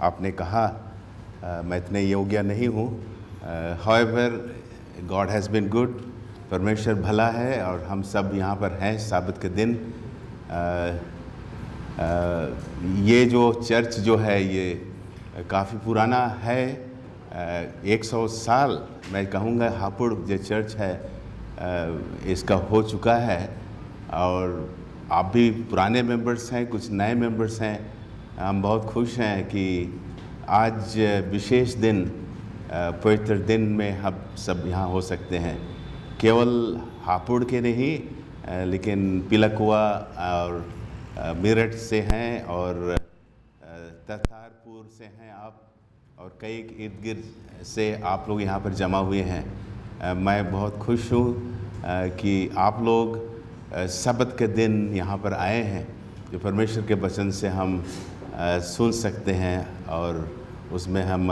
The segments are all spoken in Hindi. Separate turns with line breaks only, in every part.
आपने कहा मैं इतने योग्य नहीं हूँ। However God has been good, परमेश्वर भला है और हम सब यहाँ पर हैं साबित के दिन। ये जो चर्च जो है ये काफ़ी पुराना है, 100 साल मैं कहूँगा हापुड़ जो चर्च है इसका हो चुका है। और आप भी पुराने मेंबर्स हैं, कुछ नए मेंबर्स हैं। हम बहुत खुश हैं कि आज विशेष दिन, पवित्र दिन में हम सब यहाँ हो सकते हैं। केवल हापुड़ के नहीं लेकिन पिलकुआ और मेरठ से हैं और तरतारपुर से हैं आप, और कई इर्द गिर्द से आप लोग यहाँ पर जमा हुए हैं। मैं बहुत खुश हूँ कि आप लोग सब्त के दिन यहाँ पर आए हैं, जो परमेश्वर के वचन से हम सुन सकते हैं और उसमें हम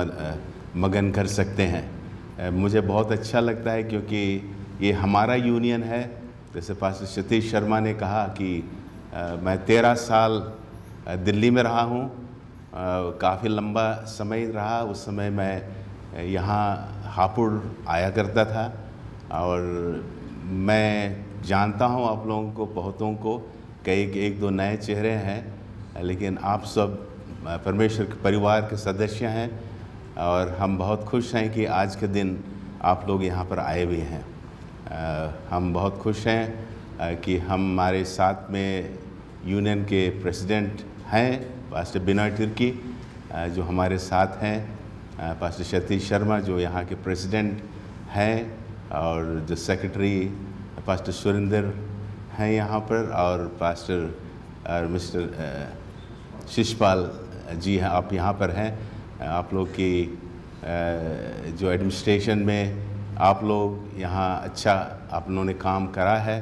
मगन कर सकते हैं। मुझे बहुत अच्छा लगता है क्योंकि ये हमारा यूनियन है। जैसे पास्टर सतीश शर्मा ने कहा कि मैं 13 साल दिल्ली में रहा हूँ, काफ़ी लंबा समय रहा। उस समय मैं यहाँ हापुड़ आया करता था और मैं जानता हूँ आप लोगों को, बहुतों को, कई एक दो नए चेहरे हैं, लेकिन आप सब परमेश्वर के परिवार के सदस्य हैं और हम बहुत खुश हैं कि आज के दिन आप लोग यहाँ पर आए हुए हैं। हम बहुत खुश हैं कि हमारे साथ में यूनियन के प्रेसिडेंट हैं पास्टर बिनॉय तिर्की जो हमारे साथ हैं, पास्टर सतीश शर्मा जो यहाँ के प्रेसिडेंट हैं, और जो सेक्रेटरी पास्टर सुरेंद्र हैं यहाँ पर, और पास्टर मिस्टर शिशपाल जी हैं, आप यहाँ पर हैं। आप लोग की जो एडमिनिस्ट्रेशन में आप लोग यहाँ अच्छा आप लोगों ने काम करा है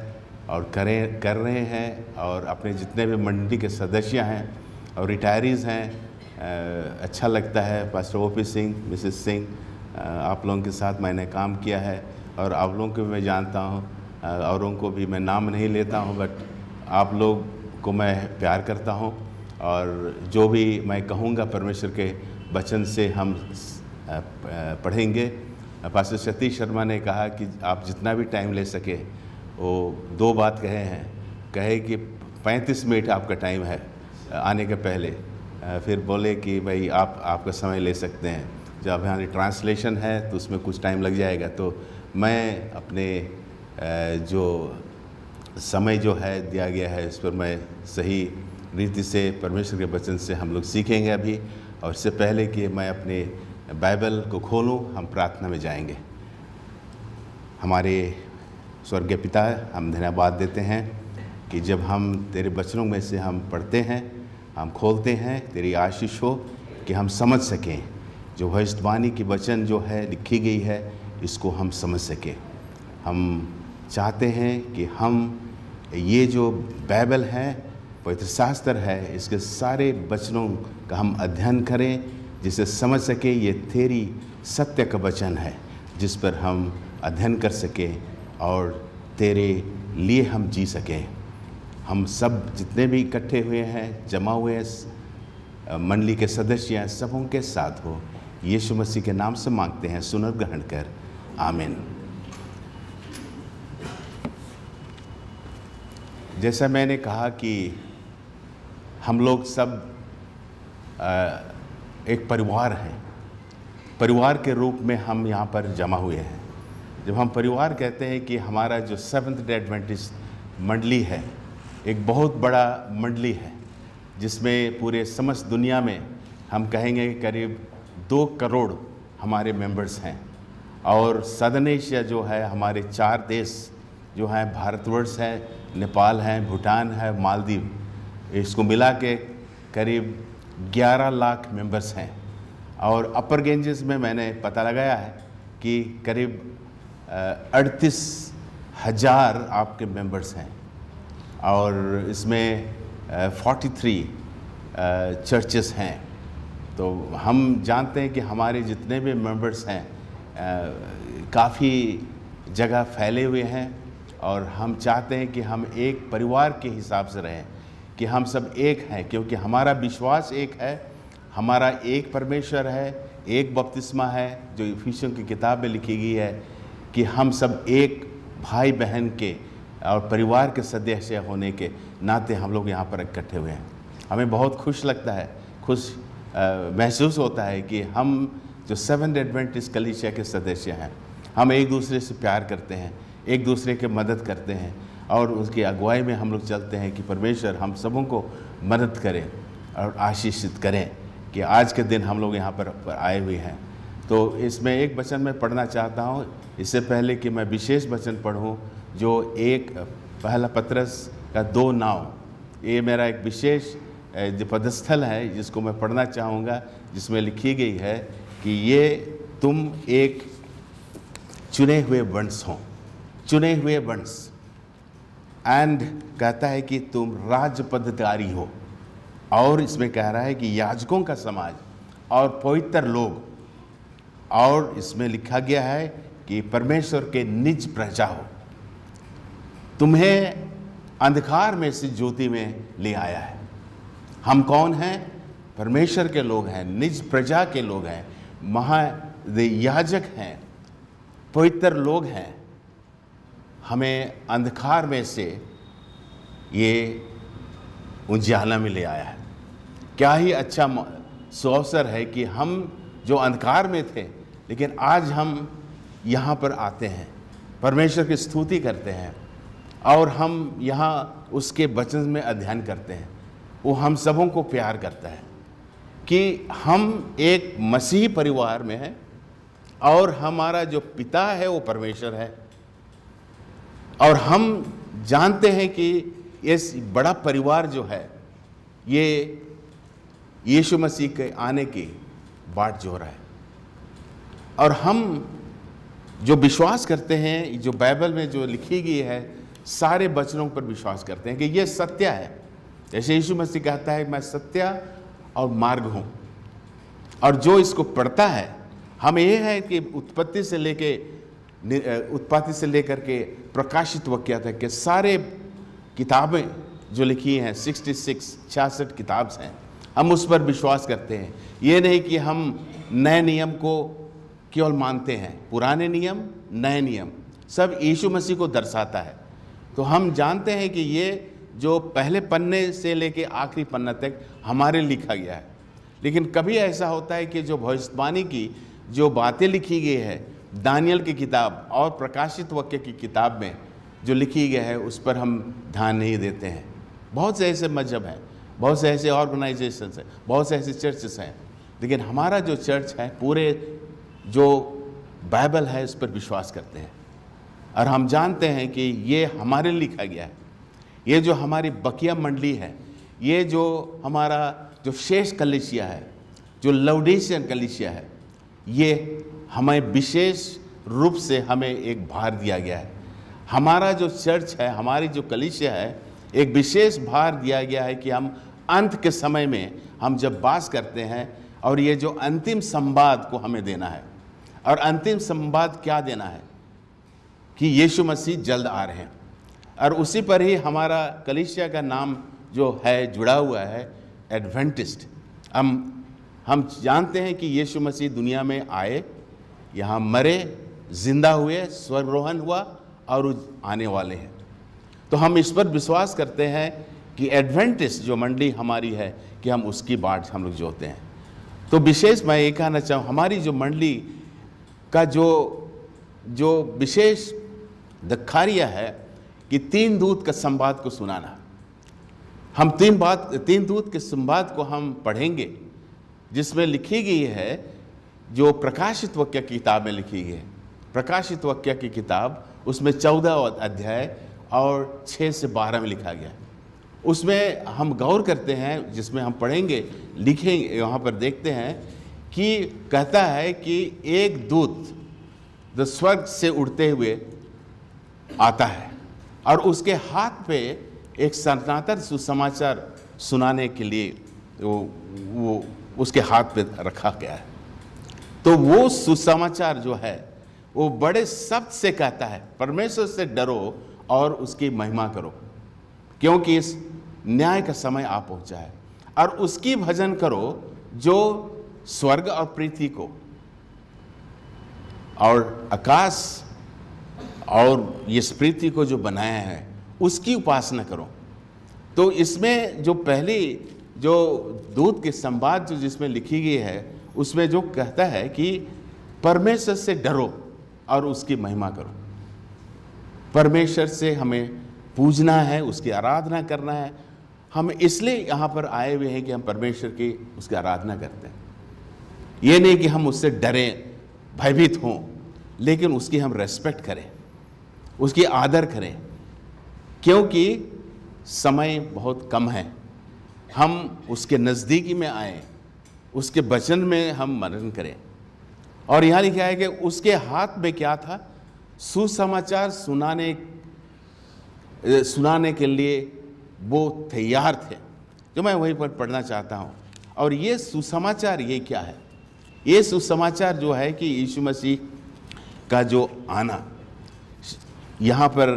और कर रहे हैं, और अपने जितने भी मंडली के सदस्य हैं और रिटायरीज़ हैं, अच्छा लगता है। Pastor OP Singh, Mrs Singh, आप लोगों के साथ मैंने काम किया है और आप लोगों को भी मैं जानता हूँ, औरों को भी मैं नाम नहीं लेता हूँ, बट आप लोग को मैं प्यार करता हूँ। और जो भी मैं कहूँगा परमेश्वर के वचन से हम पढ़ेंगे। पास्टर सतीश शर्मा ने कहा कि आप जितना भी टाइम ले सके, वो 2 बात कहे कि 35 मिनट आपका टाइम है आने के पहले, फिर बोले कि भाई आपका समय ले सकते हैं। जब यहाँ ट्रांसलेशन है तो उसमें कुछ टाइम लग जाएगा, तो मैं अपने जो समय जो है दिया गया है इस पर मैं सही रीति से परमेश्वर के वचन से हम लोग सीखेंगे अभी। और इससे पहले कि मैं अपने बाइबल को खोलूं, हम प्रार्थना में जाएंगे। हमारे स्वर्गीय पिता, हम धन्यवाद देते हैं कि जब हम तेरे वचनों में से हम पढ़ते हैं, हम खोलते हैं, तेरी आशीष हो कि हम समझ सकें। जो भविष्यवाणी की वचन जो है लिखी गई है, इसको हम समझ सकें। हम चाहते हैं कि हम ये जो बाइबल है, पवित्र शास्त्र है, इसके सारे वचनों का हम अध्ययन करें, जिसे समझ सके ये तेरी सत्य का वचन है, जिस पर हम अध्ययन कर सकें और तेरे लिए हम जी सकें। हम सब जितने भी इकट्ठे हुए हैं, जमा हुए हैं, मंडली के सदस्य हैं, सबों के साथ हो। यीशु मसीह के नाम से मांगते हैं, सुन और ग्रहण कर, आमीन। जैसा मैंने कहा कि हम लोग सब एक परिवार हैं। परिवार के रूप में हम यहाँ पर जमा हुए हैं। जब हम परिवार कहते हैं कि हमारा जो सेवंथ डे एडवेंटिस्ट मंडली है, एक बहुत बड़ा मंडली है, जिसमें पूरे समस्त दुनिया में हम कहेंगे करीब 2 करोड़ हमारे मेंबर्स हैं। और सदर्न एशिया जो है, हमारे 4 देश जो हैं, भारतवर्ष है, नेपाल है, भूटान है, मालदीव, इसको मिला के करीब 11 लाख मेंबर्स हैं। और अपर गेंजेस में मैंने पता लगाया है कि करीब 38,000 आपके मेंबर्स हैं, और इसमें 43 चर्चेस हैं। तो हम जानते हैं कि हमारे जितने भी मेंबर्स हैं काफ़ी जगह फैले हुए हैं, और हम चाहते हैं कि हम एक परिवार के हिसाब से रहें, कि हम सब एक हैं, क्योंकि हमारा विश्वास एक है, हमारा एक परमेश्वर है, एक बपतिस्मा है, जो इफिसियों की किताब में लिखी गई है कि हम सब एक भाई बहन के और परिवार के सदस्य होने के नाते हम लोग यहाँ पर इकट्ठे हुए हैं। हमें बहुत खुश लगता है, खुश महसूस होता है कि हम जो सेवेंथ एडवेंटिस्ट कलीसिया के सदस्य हैं, हम एक दूसरे से प्यार करते हैं, एक दूसरे की मदद करते हैं और उसकी अगुवाई में हम लोग चलते हैं कि परमेश्वर हम सबों को मदद करें और आशीषित करें कि आज के दिन हम लोग यहाँ पर आए हुए हैं। तो इसमें एक वचन मैं पढ़ना चाहता हूँ, इससे पहले कि मैं विशेष वचन पढ़ूँ, जो एक पहला पत्रस का 2:9, ये मेरा एक विशेष जो पदस्थल है जिसको मैं पढ़ना चाहूँगा, जिसमें लिखी गई है कि ये तुम एक चुने हुए वंश हो, चुने हुए वंश, एंड कहता है कि तुम राजपदधारी हो, और इसमें कह रहा है कि याजकों का समाज और पवित्र लोग, और इसमें लिखा गया है कि परमेश्वर के निज प्रजा हो। तुम्हें अंधकार में से ज्योति में ले आया है। हम कौन हैं? परमेश्वर के लोग हैं, निज प्रजा के लोग हैं, महायाजक हैं, पवित्र लोग हैं। हमें अंधकार में से ये उजियाला में ले आया है। क्या ही अच्छा सुअवसर है कि हम जो अंधकार में थे, लेकिन आज हम यहाँ पर आते हैं, परमेश्वर की स्तुति करते हैं और हम यहाँ उसके वचन में अध्ययन करते हैं। वो हम सबों को प्यार करता है कि हम एक मसीही परिवार में हैं और हमारा जो पिता है वो परमेश्वर है, और हम जानते हैं कि ये बड़ा परिवार जो है ये यीशु मसीह के आने की बाट जो रहा है। और हम जो विश्वास करते हैं, जो बाइबल में जो लिखी गई है, सारे वचनों पर विश्वास करते हैं कि ये सत्य है। जैसे यीशु मसीह कहता है मैं सत्य और मार्ग हूँ, और जो इसको पढ़ता है, हम ये है कि उत्पत्ति से लेकर के प्रकाशित वाक्य तक के सारे किताबें जो लिखी हैं, 66 किताब हैं, हम उस पर विश्वास करते हैं। ये नहीं कि हम नए नियम को केवल मानते हैं, पुराने नियम नए नियम सब यीशु मसीह को दर्शाता है। तो हम जानते हैं कि ये जो पहले पन्ने से लेके आखिरी पन्ना तक हमारे लिखा गया है। लेकिन कभी ऐसा होता है कि जो भविष्यवाणी की जो बातें लिखी गई है दानियल की किताब और प्रकाशित वाक्य की किताब में जो लिखी गई है, उस पर हम ध्यान नहीं देते हैं। बहुत से ऐसे मजहब हैं, बहुत से ऐसे ऑर्गेनाइजेशंस हैं, बहुत से ऐसे चर्चेस हैं, लेकिन हमारा जो चर्च है पूरे जो बाइबल है उस पर विश्वास करते हैं। और हम जानते हैं कि ये हमारे लिखा गया है। ये जो हमारी बकिया मंडली है, ये जो हमारा जो शेष कलीसिया है, जो लौडीसियन कलीसिया है, ये हमें विशेष रूप से हमें एक भार दिया गया है। हमारा जो चर्च है, हमारी जो कलीसिया है, एक विशेष भार दिया गया है कि हम अंत के समय में हम जब वास करते हैं, और ये जो अंतिम संवाद को हमें देना है। और अंतिम संवाद क्या देना है? कि यीशु मसीह जल्द आ रहे हैं। और उसी पर ही हमारा कलीसिया का नाम जो है जुड़ा हुआ है, एडवेंटिस्ट। हम जानते हैं कि यीशु मसीह दुनिया में आए, यहाँ मरे, जिंदा हुए, स्वर्गरोहण हुआ और आने वाले हैं। तो हम इस पर विश्वास करते हैं कि एडवेंटिस्ट जो मंडली हमारी है, कि हम उसकी बाट हम लोग जोते हैं। तो विशेष मैं ये कहना चाहूँ, हमारी जो मंडली का जो विशेष दखारिया है कि 3 दूत का संवाद को सुनाना। हम 3 दूत के संवाद को हम पढ़ेंगे, जिसमें लिखी गई है, जो प्रकाशित वाक्य की किताब में लिखी गई है। प्रकाशित वाक्य की किताब, उसमें 14 अध्याय और 6 से 12 में लिखा गया है। उसमें हम गौर करते हैं, जिसमें हम पढ़ेंगे, लिखेंगे, वहाँ पर देखते हैं कि कहता है कि एक दूत जो स्वर्ग से उड़ते हुए आता है, और उसके हाथ पे एक सनातन सुसमाचार सुनाने के लिए वो उसके हाथ पे रखा गया है। तो वो सुसमाचार जो है, वो बड़े शब्द से कहता है, परमेश्वर से डरो और उसकी महिमा करो, क्योंकि इस न्याय का समय आ पहुंचा है। और उसकी भजन करो जो स्वर्ग और पृथ्वी को और आकाश और इस पृथ्वी को जो बनाया है उसकी उपासना करो। तो इसमें जो पहली जो दूत के संवाद जो जिसमें लिखी गई है उसमें जो कहता है कि परमेश्वर से डरो और उसकी महिमा करो। परमेश्वर से हमें पूजना है, उसकी आराधना करना है। हम इसलिए यहाँ पर आए हुए हैं कि हम परमेश्वर की उसकी आराधना करते हैं। ये नहीं कि हम उससे डरें, भयभीत हों, लेकिन उसकी हम रेस्पेक्ट करें, उसकी आदर करें, क्योंकि समय बहुत कम है। हम उसके नज़दीकी में आए, उसके वचन में हम मनन करें। और यहाँ लिखा है कि उसके हाथ में क्या था? सुसमाचार सुनाने के लिए वो तैयार थे, जो मैं वहीं पर पढ़ना चाहता हूँ। और ये सुसमाचार ये क्या है? ये सुसमाचार जो है कि यीशु मसीह का जो आना, यहाँ पर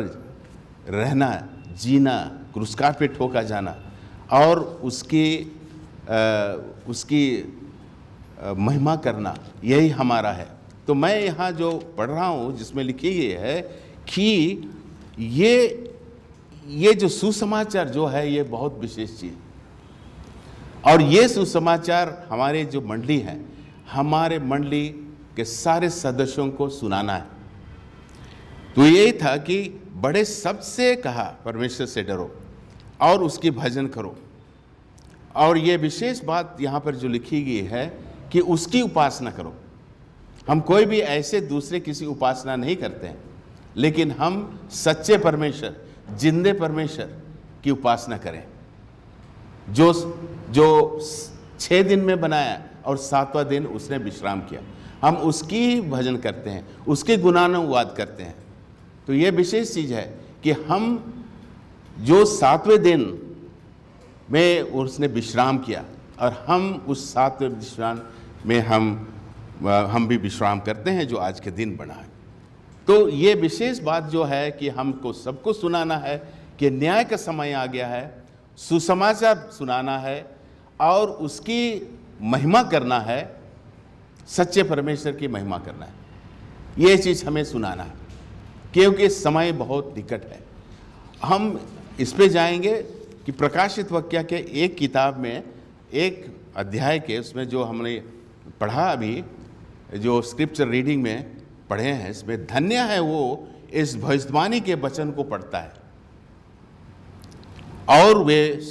रहना, जीना, क्रूस पे ठोका जाना और उसकी महिमा करना, यही हमारा है। तो मैं यहाँ जो पढ़ रहा हूँ जिसमें लिखी गई है कि ये जो सुसमाचार जो है ये बहुत विशेष चीज़, और ये सुसमाचार हमारे जो मंडली है, हमारे मंडली के सारे सदस्यों को सुनाना है। तो यही था कि बड़े सबसे कहा परमेश्वर से डरो और उसकी भजन करो। और ये विशेष बात यहाँ पर जो लिखी गई है कि उसकी उपासना करो। हम कोई भी ऐसे दूसरे किसी उपासना नहीं करते हैं, लेकिन हम सच्चे परमेश्वर, जिंदे परमेश्वर की उपासना करें, जो 6 दिन में बनाया और 7वां दिन उसने विश्राम किया। हम उसकी भजन करते हैं, उसके गुणानुवाद करते हैं। तो ये विशेष चीज़ है कि हम जो 7वें दिन में उसने विश्राम किया और हम उस 7वें विश्राम में हम भी विश्राम करते हैं, जो आज के दिन बना है। तो ये विशेष बात जो है कि हमको सबको सुनाना है कि न्याय का समय आ गया है, सुसमाचार सुनाना है और उसकी महिमा करना है, सच्चे परमेश्वर की महिमा करना है। ये चीज़ हमें सुनाना है, क्योंकि समय बहुत निकट है। हम इस पे जाएंगे कि प्रकाशित वाक्य के एक किताब में एक अध्याय के उसमें जो हमने पढ़ा अभी, जो स्क्रिप्चर रीडिंग में पढ़े हैं, इसमें धन्य है वो इस भविष्यवाणी के वचन को पढ़ता है और वे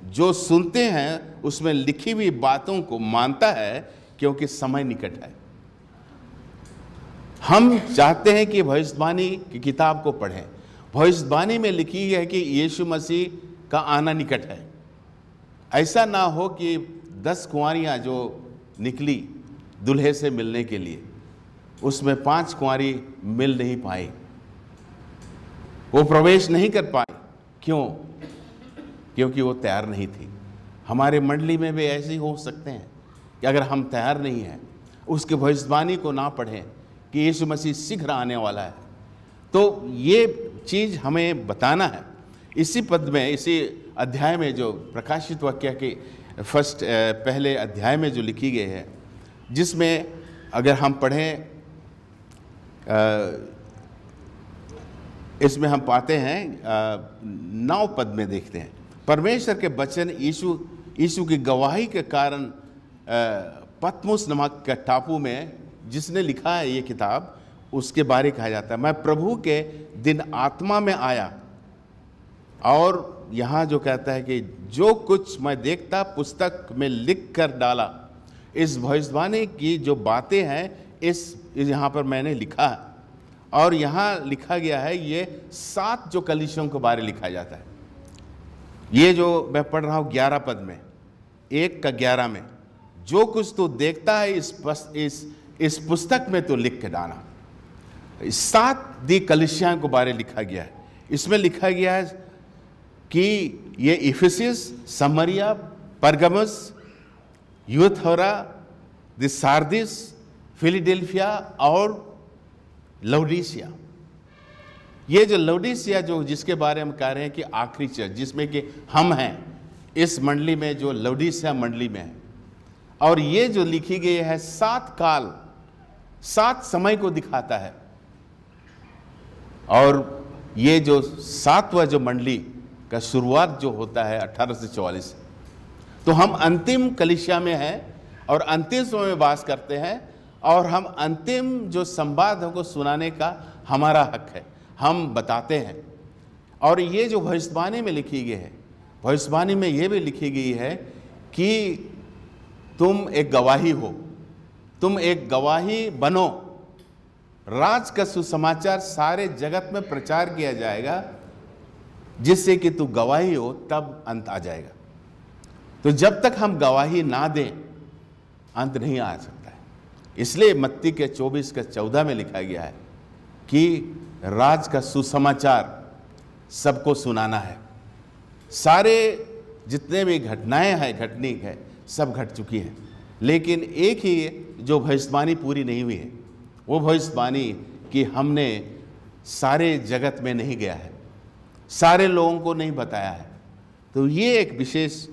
जो सुनते हैं उसमें लिखी हुई बातों को मानता है, क्योंकि समय निकट है। हम चाहते हैं कि भविष्यवाणी की किताब को पढ़ें। भविष्यवाणी में लिखी है कि यीशु मसीह का आना निकट है। ऐसा ना हो कि 10 कुंवारियाँ जो निकली दूल्हे से मिलने के लिए, उसमें 5 कुंवारी मिल नहीं पाई, वो प्रवेश नहीं कर पाई। क्यों? क्योंकि वो तैयार नहीं थी। हमारे मंडली में भी ऐसे ही हो सकते हैं कि अगर हम तैयार नहीं हैं, उसके भविष्यवाणी को ना पढ़ें कि यीशु मसीह शीघ्र आने वाला है, तो ये चीज़ हमें बताना है। इसी पद में, इसी अध्याय में जो प्रकाशित वाक्य के पहले अध्याय में जो लिखी गई है, जिसमें अगर हम पढ़ें, इसमें हम पाते हैं 9 पद में देखते हैं, परमेश्वर के वचन यीशु की गवाही के कारण पतमुस नामक के टापू में जिसने लिखा है ये किताब, उसके बारे कहा जाता है। मैं प्रभु के दिन आत्मा में आया, और यहाँ जो कहता है कि जो कुछ मैं देखता पुस्तक में लिख कर डाला। इस भविष्यवाणी की जो बातें हैं इस यहाँ पर मैंने लिखा है, और यहाँ लिखा गया है ये 7 जो कलीसियों के बारे लिखा जाता है। ये जो मैं पढ़ रहा हूँ 11 पद में, 1 का 11 में, जो कुछ तो देखता है इस पुस्तक में तो लिख के डाला। 7 दी कलीसियां को बारे लिखा गया है। इसमें लिखा गया है कि ये इफिसियस, समरिया, परगमस, यूथोरा, द सार्दिस, फिलाडेल्फिया और लौदीसिया। ये जो लौदीसिया जो जिसके बारे में कह रहे हैं कि आखिरी चर्च, जिसमें कि हम हैं इस मंडली में, जो लौदीसिया मंडली में है, और ये जो लिखी गई है 7 काल, 7 समय को दिखाता है। और ये जो 7वां जो मंडली का शुरुआत जो होता है 1844, तो हम अंतिम कलीसिया में हैं और अंतिम समय में वास करते हैं, और हम अंतिम जो संवाद को सुनाने का हमारा हक है, हम बताते हैं। और ये जो भविष्यवाणी में लिखी गई है, भविष्यवाणी में ये भी लिखी गई है कि तुम एक गवाही हो, तुम एक गवाही बनो, राज का सुसमाचार सारे जगत में प्रचार किया जाएगा, जिससे कि तू गवाही हो, तब अंत आ जाएगा। तो जब तक हम गवाही ना दें, अंत नहीं आ सकता है। इसलिए मत्ती के 24:14 में लिखा गया है कि राज का सुसमाचार सबको सुनाना है। सारे जितने भी घटनाएं हैं, घटनी है, सब घट चुकी है, लेकिन एक ही जो भविष्यवाणी पूरी नहीं हुई है, वो भविष्यवाणी कि हमने सारे जगत में नहीं गया है, सारे लोगों को नहीं बताया है। तो ये एक विशेष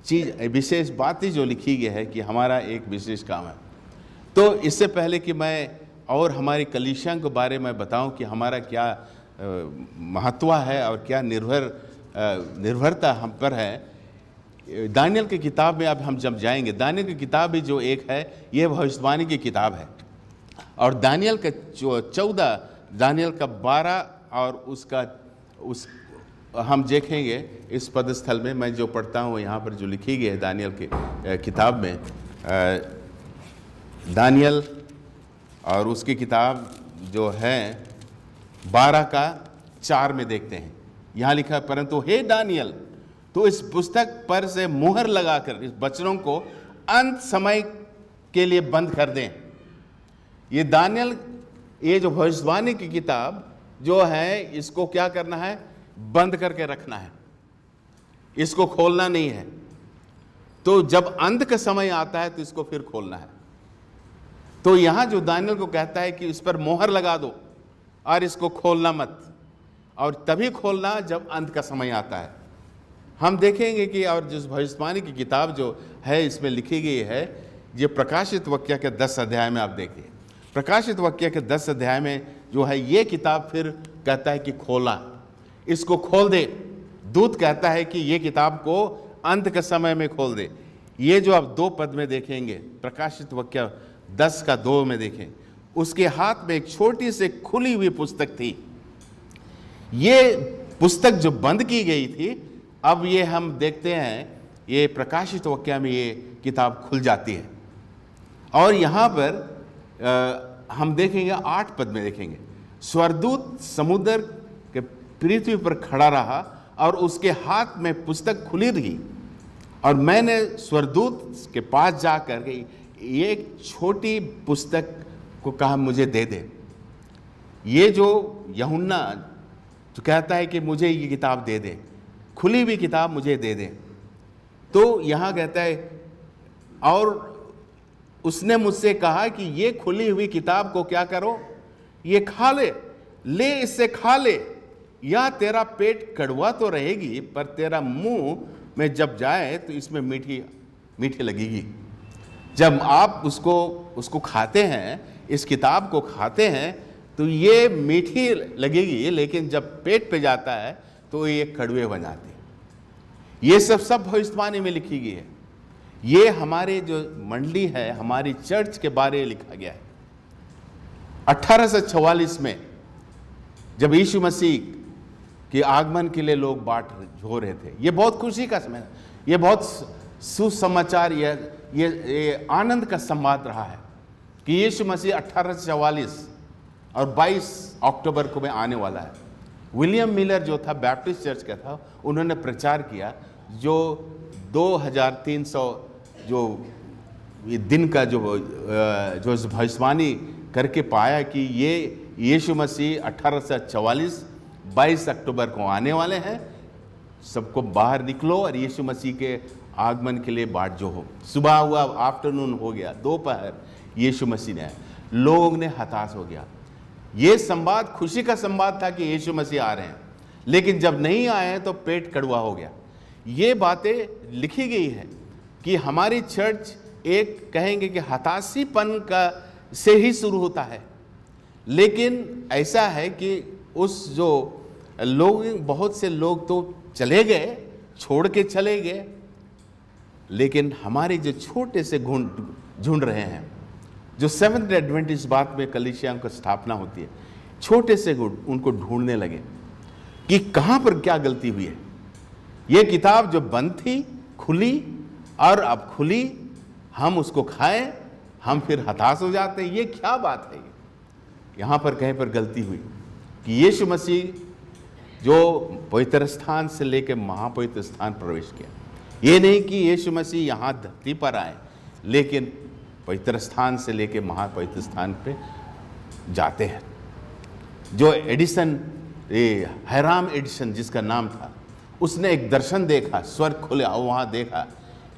चीज, विशेष बात ही जो लिखी गई है कि हमारा एक विशेष काम है। तो इससे पहले कि मैं और हमारी कलीसिया के बारे में बताऊं कि हमारा क्या महत्व है और क्या निर्भरता हम पर है, दानियल की किताब में अब हम जब जाएंगे, दानियल की किताब भी जो एक है, ये भविष्यवाणी की किताब है। और दानियल का 14, दानियल का 12 और उसका हम देखेंगे इस पदस्थल में। मैं जो पढ़ता हूँ यहाँ पर जो लिखी गई है दानियल के किताब में, दानियल और उसकी किताब जो है 12:4 में देखते हैं, यहाँ लिखा है, परंतु हे दानियल, तो इस पुस्तक पर से मुहर लगाकर इस वचनों को अंत समय के लिए बंद कर दें। ये दानियल, ये जो भविष्यवाणी की किताब जो है, इसको क्या करना है? बंद करके रखना है, इसको खोलना नहीं है। तो जब अंत का समय आता है तो इसको फिर खोलना है। तो यहां जो दानियल को कहता है कि इस पर मोहर लगा दो और इसको खोलना मत, और तभी खोलना जब अंत का समय आता है। हम देखेंगे कि और जिस भविष्यवाणी की किताब जो है इसमें लिखी गई है, ये प्रकाशित वाक्य के 10 अध्याय में आप देखिए, प्रकाशित वाक्य के 10 अध्याय में जो है ये किताब फिर कहता है कि खोला, इसको खोल दे। दूत कहता है कि ये किताब को अंत के समय में खोल दे। ये जो आप 2 पद में देखेंगे, प्रकाशित वाक्य 10:2 में देखें, उसके हाथ में एक छोटी से खुली हुई पुस्तक थी। ये पुस्तक जो बंद की गई थी, अब ये हम देखते हैं, ये प्रकाशित वाक्य में ये किताब खुल जाती है। और यहाँ पर हम देखेंगे 8 पद में देखेंगे, स्वर्गदूत समुद्र के पृथ्वी पर खड़ा रहा और उसके हाथ में पुस्तक खुली रही, और मैंने स्वर्गदूत के पास जाकर के ये एक छोटी पुस्तक को कहा मुझे दे दे। ये जो यूहन्ना जो कहता है कि मुझे ये किताब दे दे, खुली हुई किताब मुझे दे दे, तो यहाँ कहता है, और उसने मुझसे कहा कि ये खुली हुई किताब को क्या करो, ये खा ले इससे खा ले, या तेरा पेट कड़वा तो रहेगी, पर तेरा मुंह में जब जाए तो इसमें मीठी लगेगी। जब आप उसको खाते हैं, इस किताब को खाते हैं, तो ये मीठी लगेगी, लेकिन जब पेट पे जाता है तो ये कड़वे बन जाते हैं। ये सब भविष्यवाणी में लिखी गई है। ये हमारे जो मंडली है, हमारी चर्च के बारे में लिखा गया है। 1844 में जब यीशु मसीह के आगमन के लिए लोग बाट हो रहे थे, ये बहुत खुशी का समय, ये बहुत सुसमाचार, ये आनंद का संवाद रहा है कि यीशु मसीह 1844 और 22 अक्टूबर को में आने वाला है। विलियम मिलर जो था, बैप्टिस्ट चर्च का था, उन्होंने प्रचार किया, जो 2300 जो ये दिन का जो भविष्यवाणी करके पाया कि ये यीशु मसीह 1844 22 अक्टूबर को आने वाले हैं, सबको बाहर निकलो और यीशु मसीह के आगमन के लिए बाट जो हो। सुबह हुआ, आफ्टरनून हो गया, दोपहर, यीशु मसीह ने, लोग ने हताश हो गया। ये संवाद खुशी का संवाद था कि यीशु मसीह आ रहे हैं, लेकिन जब नहीं आए हैं तो पेट कड़वा हो गया। ये बातें लिखी गई है कि हमारी चर्च एक कहेंगे कि हताशीपन का से ही शुरू होता है। लेकिन ऐसा है कि उस जो लोग, बहुत से लोग तो चले गए, छोड़ के चले गए, लेकिन हमारे जो छोटे से झुंड रहे हैं, जो सेवंथ डे एडवेंटिस्ट बात में कलीसियाओं की स्थापना होती है, छोटे से उनको ढूंढने लगे कि कहाँ पर क्या गलती हुई है। ये किताब जो बंद थी खुली, और अब खुली, हम उसको खाएं, हम फिर हताश हो जाते हैं, ये क्या बात है। यहाँ पर कहीं पर गलती हुई कि यीशु मसीह जो पवित्र स्थान से लेकर महापवित्र स्थान प्रवेश किया, ये नहीं कि यीशु मसीह यहाँ धरती पर आए, लेकिन पवित्र स्थान से लेकर महापवित्र स्थान पे जाते हैं। जो एडिसन, हैराम एडिसन जिसका नाम था, उसने एक दर्शन देखा, स्वर्ग खुले, और वहाँ देखा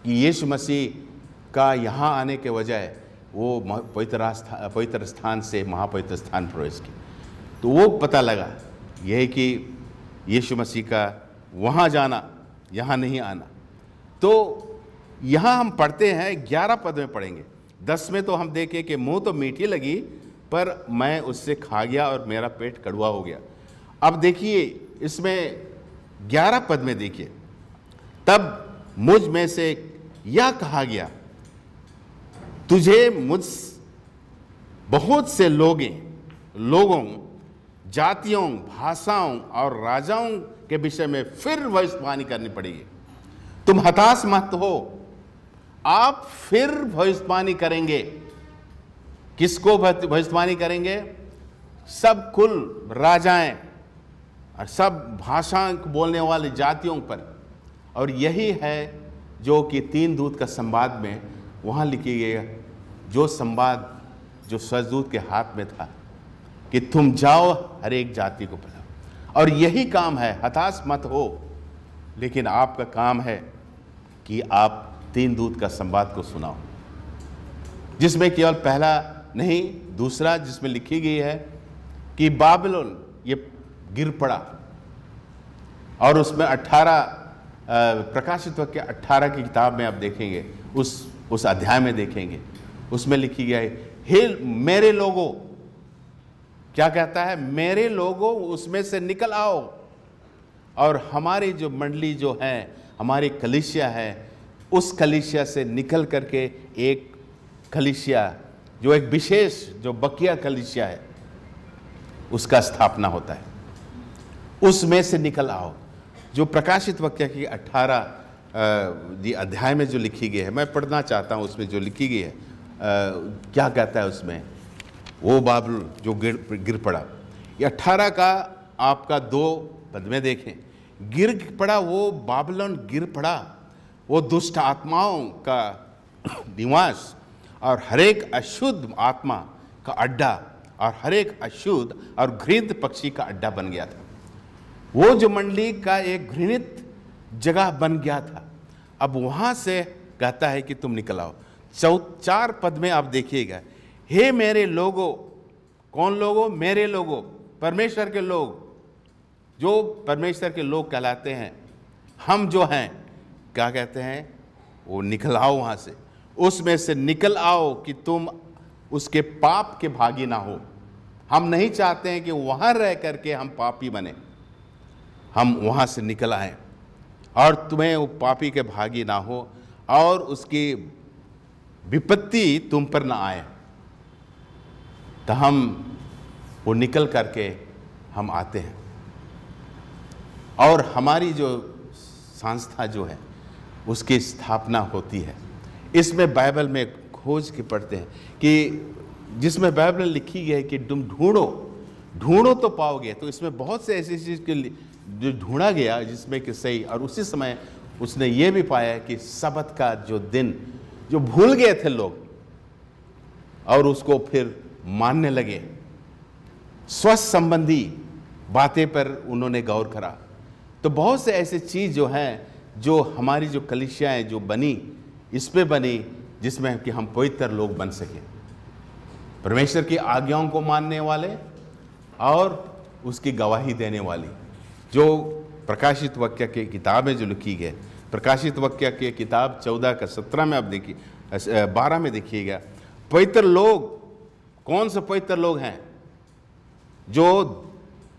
कि यीशु मसीह का यहाँ आने के बजाय वो पवित्र स्थान से महापवित्र स्थान प्रवेश किया। तो वो पता लगा यह कि यीशु मसीह का वहाँ जाना, यहाँ नहीं आना। तो यहाँ हम पढ़ते हैं, 11 पद में पढ़ेंगे। 10 में तो हम देखें कि मुँह तो मीठी लगी, पर मैं उससे खा गया और मेरा पेट कड़वा हो गया। अब देखिए इसमें 11 पद में देखिए, तब मुझ में से यह कहा गया, तुझे मुझ बहुत से लोगों, जातियों, भाषाओं और राजाओं के विषय में फिर भविष्यवाणी करनी पड़ेगी। तुम हताश मत हो, आप फिर भविष्यवाणी करेंगे। किसको भविष्यवाणी करेंगे? सब कुल राजाएं और सब भाषा बोलने वाले जातियों पर। और यही है जो कि 3 दूत का संवाद में वहाँ लिखी गई, जो संवाद जो स्वर्गदूत के हाथ में था कि तुम जाओ हर एक जाति को बुलाओ। और यही काम है, हताश मत हो, लेकिन आपका काम है कि आप 3 दूत का संवाद को सुनाओ, जिसमें केवल पहला नहीं, दूसरा जिसमें लिखी गई है कि बाबिलोन ये गिर पड़ा। और उसमें 18 प्रकाशित वाक्य 18 की किताब में आप देखेंगे, उस अध्याय में देखेंगे, उसमें लिखी गई है, हे मेरे लोगों, क्या कहता है? मेरे लोगों, उसमें से निकल आओ। और हमारी जो मंडली जो है, हमारी कलीसिया है, उस कलीसिया से निकल करके एक कलीसिया, जो एक विशेष जो बकिया कलीसिया है, उसका स्थापना होता है। उसमें से निकल आओ। जो प्रकाशित वाक्य की 18 अध्याय में जो लिखी गई है, मैं पढ़ना चाहता हूँ, उसमें जो लिखी गई है, क्या कहता है उसमें, वो बाबुल जो गिर पड़ा। ये 18 का आपका 2 पद में देखें, गिर पड़ा, वो बाबिलोन गिर पड़ा, वो दुष्ट आत्माओं का निवास और हरेक अशुद्ध आत्मा का अड्डा और हरेक अशुद्ध और घृणित पक्षी का अड्डा बन गया था। वो जो मंडली का एक घृणित जगह बन गया था, अब वहाँ से कहता है कि तुम निकल आओ। 4 पद में आप देखिएगा, हे मेरे लोगों, कौन लोगों? मेरे लोगों, परमेश्वर के लोग, जो परमेश्वर के लोग कहलाते हैं, हम जो हैं, क्या कहते हैं? वो निकल आओ वहाँ से, उसमें से निकल आओ कि तुम उसके पाप के भागी ना हो। हम नहीं चाहते हैं कि वहाँ रह करके हम पापी बने, हम वहाँ से निकल आए और तुम्हें वो पापी के भागी ना हो और उसकी विपत्ति तुम पर ना आए। तो हम वो निकल करके हम आते हैं और हमारी जो संस्था जो है उसकी स्थापना होती है। इसमें बाइबल में खोज के पढ़ते हैं कि जिसमें बाइबल में लिखी गई है कि तुम ढूंढो तो पाओगे। तो इसमें बहुत से ऐसी चीज़ के जो ढूंढा गया जिसमें कि सही, और उसी समय उसने ये भी पाया कि सबत का जो दिन जो भूल गए थे लोग और उसको फिर मानने लगे, स्वास्थ्य संबंधी बातें पर उन्होंने गौर करा। तो बहुत से ऐसे चीज़ जो हैं, जो हमारी जो कलीसियाएँ जो बनी, इस पे बनी जिसमें कि हम पवित्र लोग बन सकें, परमेश्वर की आज्ञाओं को मानने वाले और उसकी गवाही देने वाली। जो प्रकाशित वाक्य की किताब में जो लिखी गई, प्रकाशित वाक्य की किताब 14 का 17 में आप देखिए, 12 में देखिएगा, पवित्र लोग कौन से पवित्र लोग हैं? जो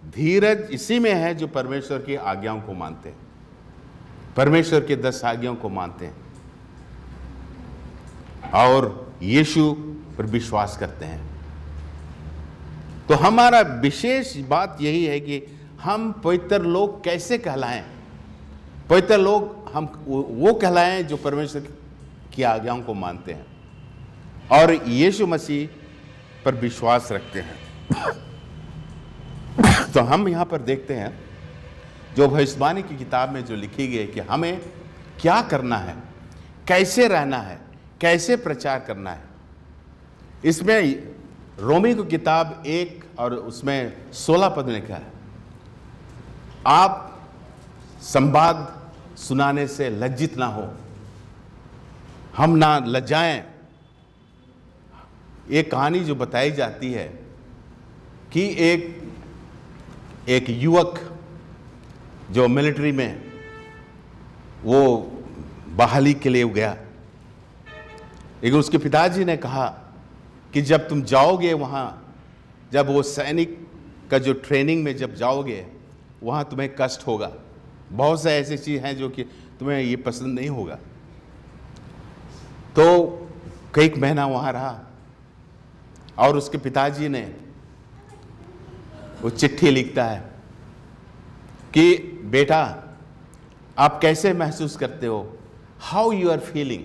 धीरज इसी में है जो परमेश्वर की आज्ञाओं को मानते हैं, परमेश्वर के 10 आज्ञाओं को मानते हैं और यीशु पर विश्वास करते हैं। तो हमारा विशेष बात यही है कि हम पवित्र लोग कैसे कहलाएं। पवित्र लोग हम वो कहलाएं जो परमेश्वर की आज्ञाओं को मानते हैं और यीशु मसीह पर विश्वास रखते हैं। तो हम यहाँ पर देखते हैं जो भविष्यवाणी की किताब में जो लिखी गई है कि हमें क्या करना है, कैसे रहना है, कैसे प्रचार करना है। इसमें रोमी की किताब 1 और उसमें 16 पद में लिखा है, आप संवाद सुनाने से लज्जित ना हो, हम ना लज्जाएं। एक कहानी जो बताई जाती है कि एक युवक जो मिलिट्री में वो बहाली के लिए गया, लेकिन उसके पिताजी ने कहा कि जब तुम जाओगे वहाँ, जब वो सैनिक का जो ट्रेनिंग में जब जाओगे वहाँ तुम्हें कष्ट होगा, बहुत से ऐसी चीज़ हैं जो कि तुम्हें ये पसंद नहीं होगा। तो कई महीना वहाँ रहा और उसके पिताजी ने वो चिट्ठी लिखता है कि बेटा आप कैसे महसूस करते हो, हाउ यू आर फीलिंग।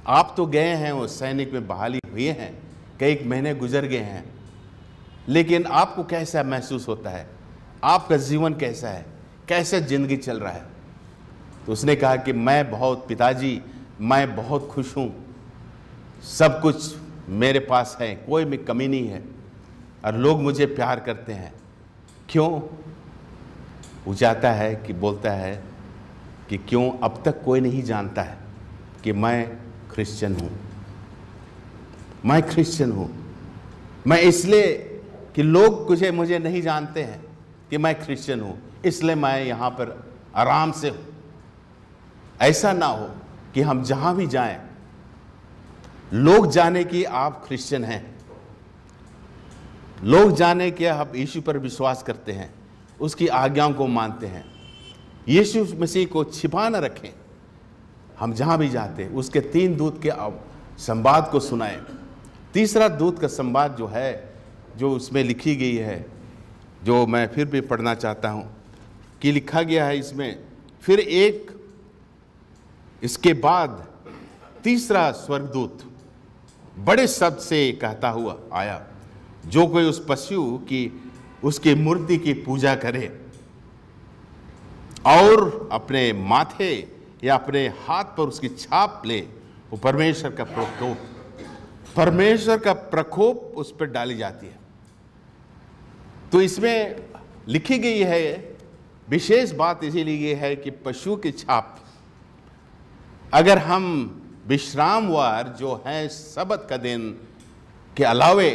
आप तो गए हैं, वो सैनिक में बहाली हुए हैं, कई महीने गुजर गए हैं, लेकिन आपको कैसा महसूस होता है, आपका जीवन कैसा है, कैसे जिंदगी चल रहा है। तो उसने कहा कि पिताजी मैं बहुत खुश हूँ, सब कुछ मेरे पास है, कोई में कमी नहीं है और लोग मुझे प्यार करते हैं। क्यों? वो चाहता है कि बोलता है कि क्यों अब तक कोई नहीं जानता है कि मैं क्रिश्चियन हूँ, मैं क्रिश्चियन हूँ। मैं इसलिए कि लोग मुझे नहीं जानते हैं कि मैं क्रिश्चियन हूँ, इसलिए मैं यहाँ पर आराम से हूँ। ऐसा ना हो कि हम जहाँ भी जाएं लोग जाने कि आप क्रिश्चियन हैं, लोग जाने कि आप यीशु पर विश्वास करते हैं, उसकी आज्ञाओं को मानते हैं। यीशु मसीह को छिपा न रखें, हम जहाँ भी जाते उसके 3 दूत के संवाद को सुनाएं। तीसरा दूत का संवाद जो है, जो उसमें लिखी गई है, जो मैं फिर भी पढ़ना चाहता हूँ कि लिखा गया है इसमें, फिर इसके बाद तीसरा स्वर्गदूत बड़े शब्द से कहता हुआ आया, जो कोई उस पशु की उसकी मूर्ति की पूजा करे और अपने माथे या अपने हाथ पर उसकी छाप ले, वो परमेश्वर का प्रकोप उस पर डाली जाती है। तो इसमें लिखी गई है, विशेष बात इसीलिए है कि पशु की छाप, अगर हम विश्रामवार जो है सबत का दिन के अलावे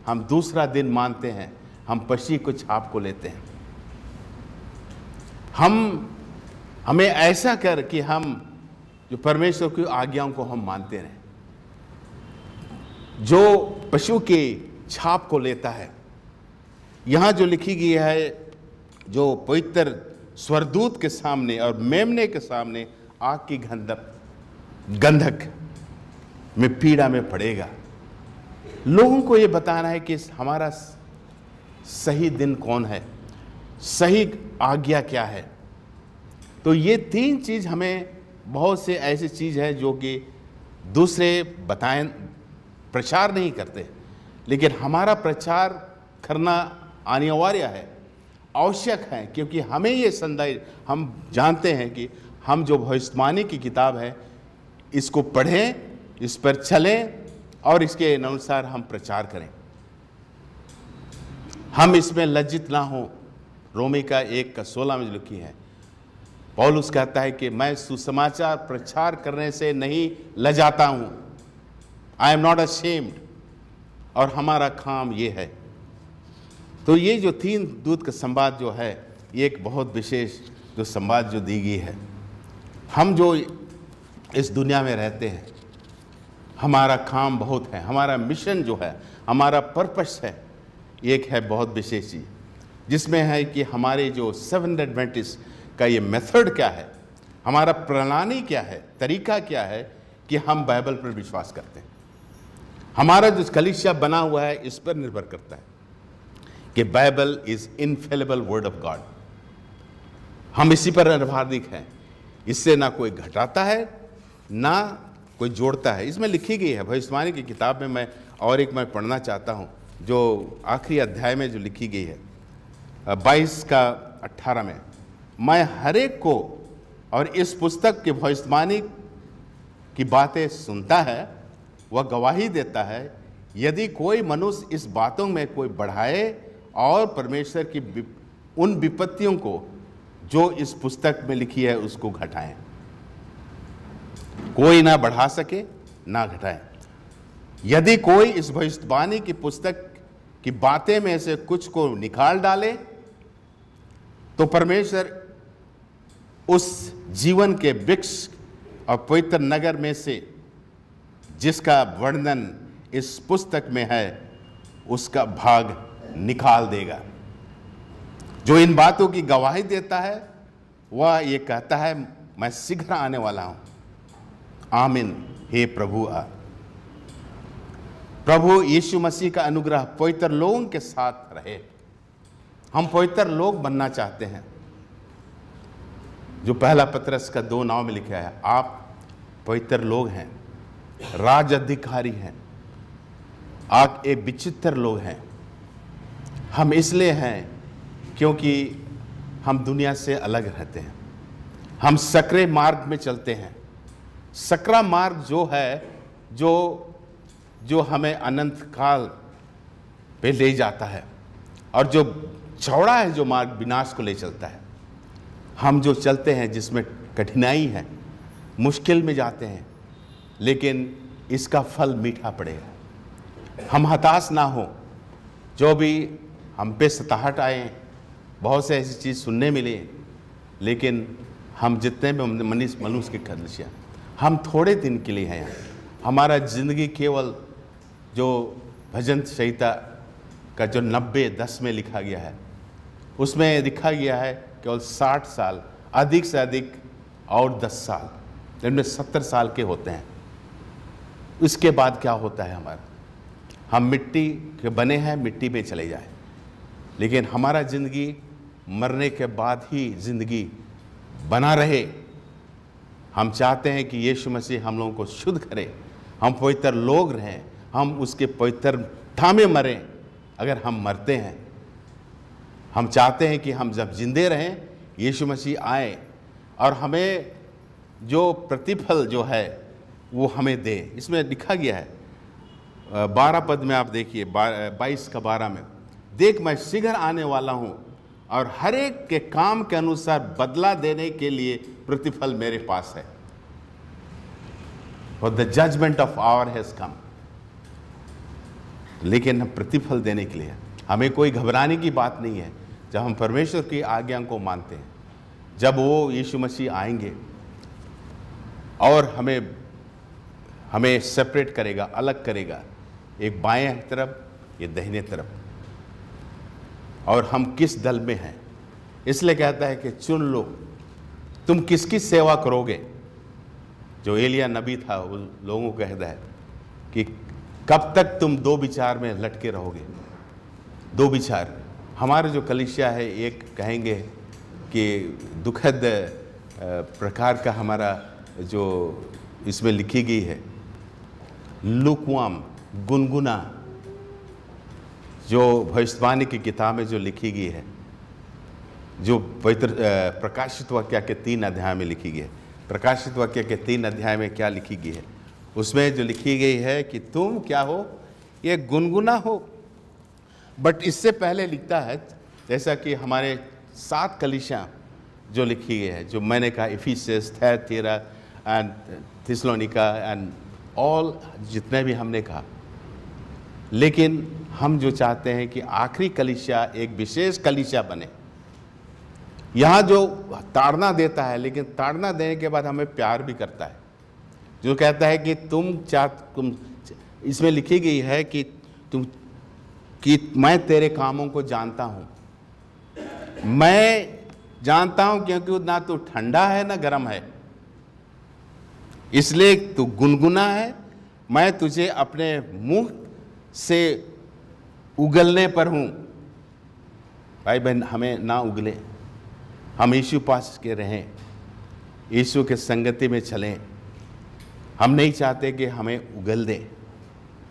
हम दूसरा दिन मानते हैं, हम पशु की छाप को लेते हैं। हमें ऐसा कर कि हम जो परमेश्वर की आज्ञाओं को हम मानते रहें। जो पशु की छाप को लेता है, यहाँ जो लिखी गई है, जो पवित्र स्वर्गदूत के सामने और मेमने के सामने आग की गंधक में पीड़ा में पड़ेगा। लोगों को ये बताना है कि हमारा सही दिन कौन है, सही आज्ञा क्या है। तो ये 3 चीज़ हमें, बहुत से ऐसी चीज़ है जो कि दूसरे बताएं, प्रचार नहीं करते, लेकिन हमारा प्रचार करना अनिवार्य है, आवश्यक है, क्योंकि हमें ये संदेश, हम जानते हैं कि हम जो भविष्यवाणी की किताब है इसको पढ़ें, इस पर चलें और इसके अनुसार हम प्रचार करें। हम इसमें लज्जित ना हो। रोमी का 1:16 में लिखी है, पौलुस कहता है कि मैं सुसमाचार प्रचार करने से नहीं लजाता हूं, आई एम नॉट अशेम्ड, और हमारा काम ये है। तो ये जो 3 दूत का संवाद जो है, ये एक बहुत विशेष जो संवाद जो दी गई है। हम जो इस दुनिया में रहते हैं, हमारा काम बहुत है, हमारा मिशन जो है, हमारा पर्पस है, एक है बहुत विशेष चीज़, जिसमें है कि हमारे जो सेवन एडवेंटिस्ट का ये मेथड क्या है, हमारा प्रणाली क्या है, तरीका क्या है कि हम बाइबल पर विश्वास करते हैं। हमारा जो कलीसिया बना हुआ है इस पर निर्भर करता है कि Bible is infallible word of God. हम इसी पर निर्भरदिक हैं, इससे ना कोई घटाता है ना कोई जोड़ता है। इसमें लिखी गई है भविष्यवाणी की किताब में, मैं और एक मैं पढ़ना चाहता हूँ जो आखिरी अध्याय में जो लिखी गई है 22 का 18 में, मैं हर एक को और इस पुस्तक की भविष्यवाणी की बातें सुनता है वह गवाही देता है, यदि कोई मनुष्य इस बातों में कोई बढ़ाए और परमेश्वर की उन विपत्तियों को जो इस पुस्तक में लिखी है उसको घटाएं, कोई ना बढ़ा सके ना घटाए। यदि कोई इस भविष्यवाणी की पुस्तक की बातें में से कुछ को निकाल डाले तो परमेश्वर उस जीवन के वृक्ष और पवित्र नगर में से जिसका वर्णन इस पुस्तक में है उसका भाग निकाल देगा। जो इन बातों की गवाही देता है वह ये कहता है, मैं शीघ्र आने वाला हूं। आमीन। हे प्रभु आ। प्रभु यीशु मसीह का अनुग्रह पवित्र लोगों के साथ रहे। हम पवित्र लोग बनना चाहते हैं, जो पहला पत्रस का 2:9 में लिखा है, आप पवित्र लोग हैं, राज अधिकारी हैं, आप एक विचित्र लोग हैं। हम इसलिए हैं क्योंकि हम दुनिया से अलग रहते हैं, हम सकरे मार्ग में चलते हैं। सकरा मार्ग जो है जो हमें अनंत काल पे ले जाता है, और जो चौड़ा है जो मार्ग विनाश को ले चलता है। हम जो चलते हैं जिसमें कठिनाई है, मुश्किल में जाते हैं, लेकिन इसका फल मीठा पड़ेगा। हम हताश ना हो, जो भी हम पे सताहट आए, बहुत से ऐसी चीज़ सुनने मिले, लेकिन हम जितने भी मनुष्य के कलीसिया, हम थोड़े दिन के लिए हैं। हमारा ज़िंदगी केवल जो भजन संहिता का जो 90-10 में लिखा गया है उसमें लिखा गया है केवल 60 साल, अधिक से अधिक और 10 साल, जिनमें 70 साल के होते हैं। इसके बाद क्या होता है हमारा? हम मिट्टी के बने हैं, मिट्टी पे चले जाए, लेकिन हमारा ज़िंदगी मरने के बाद ही ज़िंदगी बना रहे। हम चाहते हैं कि यीशु मसीह हम लोगों को शुद्ध करे, हम पवित्र लोग रहें, हम उसके पवित्रता में मरें। अगर हम मरते हैं, हम चाहते हैं कि हम जब जिंदे रहें, यीशु मसीह आए और हमें जो प्रतिफल जो है वो हमें दे। इसमें लिखा गया है 12 पद में, आप देखिए 22 का 12 में, देख मैं शीघ्र आने वाला हूँ और हर एक के काम के अनुसार बदला देने के लिए प्रतिफल मेरे पास है। For the judgment of hour has come। लेकिन हम प्रतिफल देने के लिए, हमें कोई घबराने की बात नहीं है। जब हम परमेश्वर की आज्ञा को मानते हैं, जब वो यीशु मसीह आएंगे और हमें सेपरेट करेगा, अलग करेगा, एक बाएं तरफ, ये दाहिने तरफ, और हम किस दल में हैं। इसलिए कहता है कि चुन लो, तुम किसकी सेवा करोगे। जो एलिया नबी था उन लोगों को कहता है कि कब तक तुम दो विचार में लटके रहोगे। दो विचार, हमारे जो कलीसिया है, एक कहेंगे कि दुखद प्रकार का हमारा जो इसमें लिखी गई है, लुकवाम, गुनगुना, जो भविष्यवाणी की किताब में जो लिखी गई है, जो पवित्र प्रकाशित वाक्य के 3 अध्याय में लिखी गई है। प्रकाशित वाक्य के 3 अध्याय में क्या लिखी गई है? उसमें जो लिखी गई है कि तुम क्या हो, ये गुनगुना हो। बट इससे पहले लिखता है, जैसा कि हमारे 7 कलीसिया जो लिखी गई है, जो मैंने कहा, Ephesians, थियतैरा and Thessalonica and all, जितने भी हमने कहा। लेकिन हम जो चाहते हैं कि आखिरी कलीसिया एक विशेष कलीसिया बने। यहाँ जो ताड़ना देता है, लेकिन ताड़ना देने के बाद हमें प्यार भी करता है। जो कहता है कि तुम इसमें लिखी गई है कि मैं तेरे कामों को जानता हूं, मैं जानता हूं क्योंकि ना तू ठंडा है ना गर्म है, इसलिए तू गुनगुना है। मैं तुझे अपने मुंह से उगलने पर हूं। भाई बहन, हमें ना उगले, हम यीशु पास के रहें, यीशु के संगति में चलें। हम नहीं चाहते कि हमें उगल दे,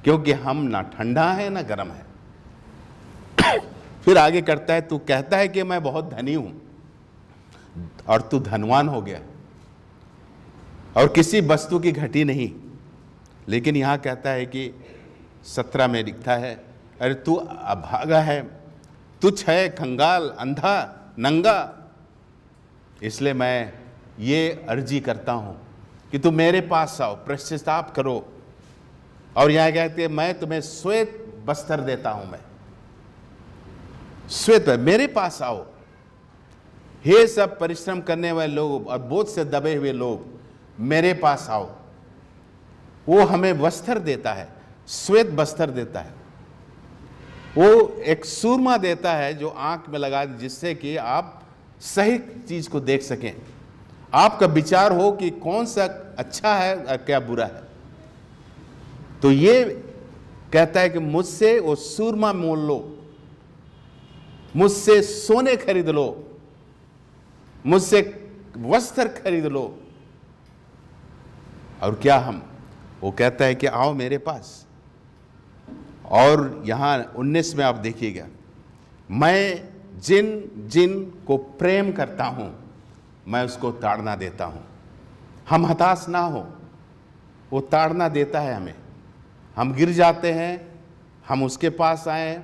क्योंकि हम ना ठंडा है ना गर्म है। फिर आगे करता है, तू कहता है कि मैं बहुत धनी हूं और तू धनवान हो गया और किसी वस्तु की घटी नहीं। लेकिन यहां कहता है कि 17 में लिखता है, अरे तू अभागा है, तुच्छ है, कंगाल, अंधा, नंगा। इसलिए मैं ये अर्जी करता हूं कि तुम मेरे पास आओ, पश्चाताप करो। और यहां कहते हैं, मैं तुम्हें श्वेत वस्त्र देता हूं। मैं श्वेत, मेरे पास आओ। हे सब परिश्रम करने वाले लोग और बोझ से दबे हुए लोग, मेरे पास आओ। वो हमें वस्त्र देता है, श्वेत वस्त्र देता है। वो एक सूरमा देता है जो आंख में लगा, जिससे कि आप सही चीज को देख सकें, आपका विचार हो कि कौन सा अच्छा है और क्या बुरा है। तो ये कहता है कि मुझसे वो सूरमा मोल लो, मुझसे सोने खरीद लो, मुझसे वस्त्र खरीद लो। और क्या वो कहता है कि आओ मेरे पास। और यहां 19 में आप देखिएगा, मैं जिन जिन को प्रेम करता हूं मैं उसको ताड़ना देता हूं। हम हताश ना हो, वो ताड़ना देता है हमें। हम गिर जाते हैं, हम उसके पास आए।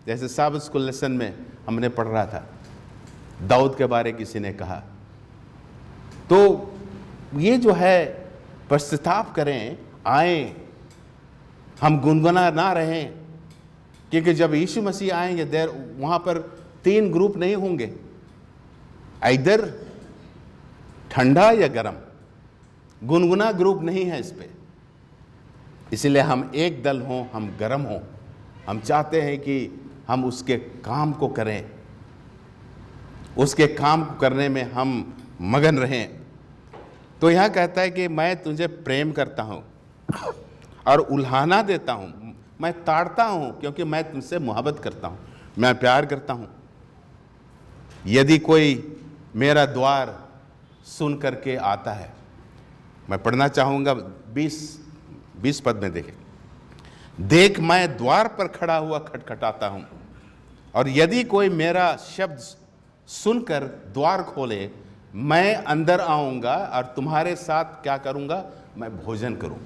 जैसे साबित स्कूल लेसन में हमने पढ़ रहा था, दाऊद के बारे किसी ने कहा। तो ये जो है, पश्चाताप करें, आए, हम गुनगुना ना रहें, क्योंकि जब यीशु मसीह आएंगे देर वहां पर 3 ग्रुप नहीं होंगे, इधर ठंडा या गर्म। गुनगुना ग्रुप नहीं है इस पे। इसलिए हम एक दल हों, हम गर्म हों। हम चाहते हैं कि हम उसके काम को करें, उसके काम को करने में हम मगन रहें। तो यहां कहता है कि मैं तुझे प्रेम करता हूं और उल्हाना देता हूं, मैं ताड़ता हूं, क्योंकि मैं तुमसे मोहब्बत करता हूं, मैं प्यार करता हूं। यदि कोई मेरा द्वार सुन करके आता है, मैं पढ़ना चाहूंगा 20 पद में देखें, देख मैं द्वार पर खड़ा हुआ खटखटाता हूं, और यदि कोई मेरा शब्द सुनकर द्वार खोले, मैं अंदर आऊंगा और तुम्हारे साथ क्या करूंगा, मैं भोजन करूं।